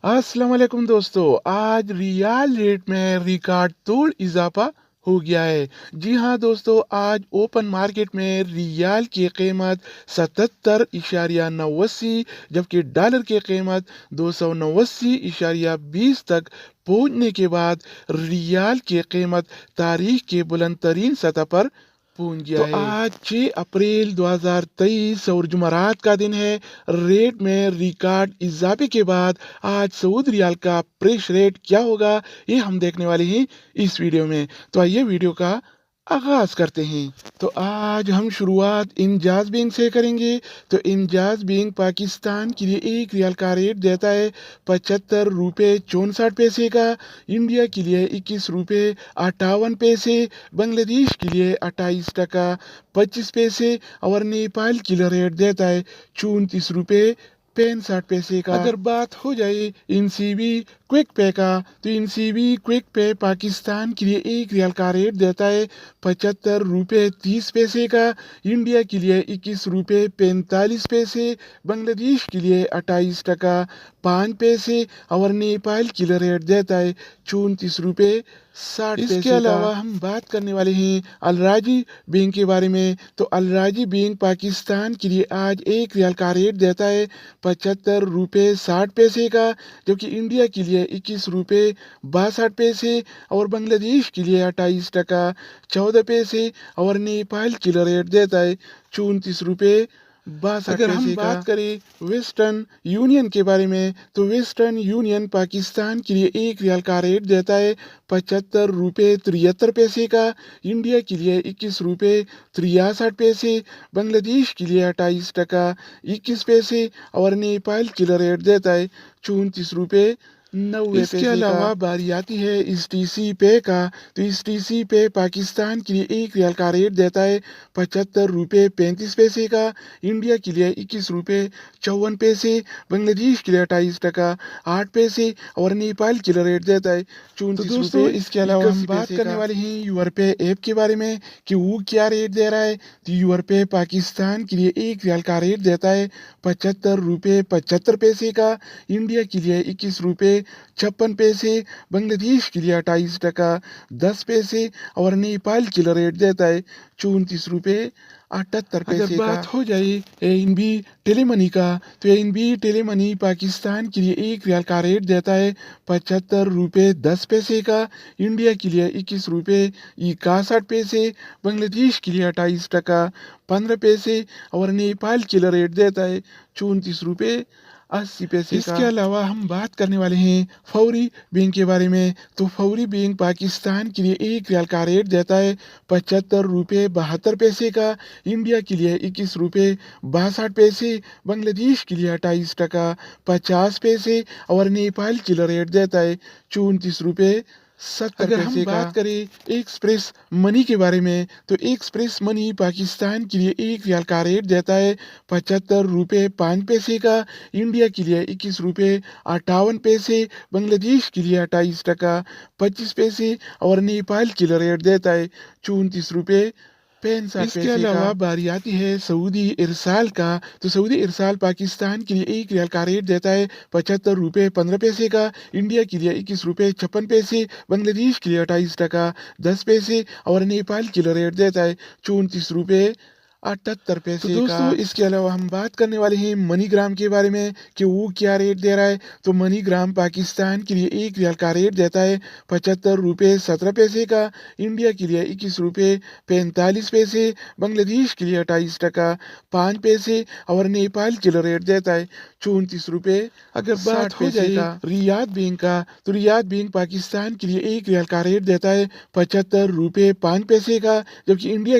अस्सलाम वालेकुम दोस्तों। आज रियाल रेट में रिकॉर्ड तोड़ इजाफा हो गया है। जी हाँ दोस्तों, आज ओपन मार्केट में रियाल की कीमत 77.89 जबकि डॉलर की कीमत 289.20 तक पहुंचने के बाद रियाल की कीमत तारीख के बुलंद तरीन सतह पर पहुंच गया है। आज 6 अप्रैल 2023 और जुमरात का दिन है। रेट में रिकॉर्ड इजाफे के बाद आज सऊदी रियाल का प्रेस रेट क्या होगा, ये हम देखने वाले हैं इस वीडियो में। तो आइए वीडियो का आगाज करते हैं। तो आज हम शुरुआत इंजाज बैंक से करेंगे। तो इंजाज बैंक पाकिस्तान के लिए एक रियाल का रेट देता है 75 रुपये 64 पैसे का, इंडिया के लिए 21 रुपये 58 पैसे, बांग्लादेश के लिए 28 टका 25 पैसे और नेपाल के लिए रेट देता है 34 रुपये 65 पैसे का। अगर बात हो जाए इनसीबी क्विक पे का, तो इनसीबी क्विक पे पाकिस्तान के लिए एक रियाल का रेट देता है 75 रुपये 30 पैसे का, इंडिया के लिए 21 रुपये 45 पैसे, बांग्लादेश के लिए 28 टका 5 पैसे और नेपाल के लिए रेट देता है 34 रुपये 60 पैसे। इसके अलावा हम बात करने वाले हैं अलराजी बैंक के बारे में। तो अलराजी बैंक पाकिस्तान के लिए आज एक रियाल का रेट देता है 75 रुपये 60 पैसे का, जबकि इंडिया के लिए 21 रुपये 62 पैसे और बांग्लादेश के लिए 28 टका 14 पैसे और नेपाल के लिए रेट देता है 34 रुपये 62 पैसे। अगर हम बात करें वेस्टर्न यूनियन के बारे में, तो वेस्टर्न यूनियन पाकिस्तान के लिए एक रियाल का रेट देता है 75 रुपये 73 पैसे का, इंडिया के लिए 21 रुपये 63 पैसे, बांग्लादेश के लिए 28 टका 21 पैसे और नेपाल के लिए रेट देता है 34 रुपये 90 पैसे। इसके अलावा बारी आती है STC पे का। तो STC पे पाकिस्तान के लिए एक रियाल का रेट देता है 75 रुपये 35 पैसे का, इंडिया के लिए 21 रुपये 54 पैसे, बांग्लादेश के लिए 28 टका 8 पैसे और नेपाल के लिए रेट देता है 34 रुपये। इसके अलावा हम बात करने वाले हैं यूरोपे ऐप के बारे में कि वो क्या रेट दे रहा है। तो यूरोपे पाकिस्तान के लिए एक रियाल का रेट देता है 75 रुपये 75 पैसे का, इंडिया के लिए 21 रुपये 56 पैसे, बांग्लादेश के लिए 28 टका 10 पैसे और नेपाल के लिए रेट देता है 34 रुपये 78 पैसे। अगर बात हो जाए ANB टेलीमनी का, तो ANB टेलीमनी पाकिस्तान के लिए एक रियाल का रेट देता है 75 रुपये 10 पैसे का, इंडिया के लिए 21 रुपये 61 पैसे, बांग्लादेश के लिए 28 टका 15 पैसे और नेपाल के लिए रेट देता है 34 रुपये 80 पैसे। इसके अलावा हम बात करने वाले हैं फौरी बैंक के बारे में। तो फौरी बैंक पाकिस्तान के लिए एक रियाल का रेट देता है 75 रुपये 72 पैसे का, इंडिया के लिए 21 रुपये 62 पैसे, बांग्लादेश के लिए 28 टका 50 पैसे और नेपाल के लिए रेट देता है 34 रुपये 70 पैसे। अगर हम बात करें एक्सप्रेस मनी के बारे में, तो एक्सप्रेस मनी पाकिस्तान के लिए एक रियाल का रेट देता है 75 रुपये 5 पैसे का, इंडिया के लिए 21 रुपये 58 पैसे, बांग्लादेश के लिए 28 टका 25 पैसे और नेपाल के लिए रेट देता है 34 रुपये 65 पैसे। इसके अलावा बारी आती है सऊदी इरसाल का। तो सऊदी इरसाल पाकिस्तान के लिए एक रियाल का रेट देता है 75 रुपये 15 पैसे का, इंडिया के लिए 21 रुपये 56 पैसे, बांग्लादेश के लिए 28 टका 10 पैसे और नेपाल के लिए रेट देता है 34 रुपये 78 पैसे का। दोस्तों इसके अलावा हम बात करने वाले हैं मनीग्राम के बारे में कि वो क्या रेट दे रहा है। तो मनीग्राम पाकिस्तान के लिए एक रियाल का रेट देता है 75 रुपये 17 पैसे का, इंडिया के लिए 21 रुपये 45 पैसे, बांग्लादेश के लिए 28 टका 5 पैसे और नेपाल के लिए रेट देता है 34 रुपये 60 पैसे। अगर बात हो जाए रियाद बैंक का, तो रियाद बैंक पाकिस्तान के लिए एक रियाल का रेट देता है 75 रुपये 5 पैसे का, जबकि इंडिया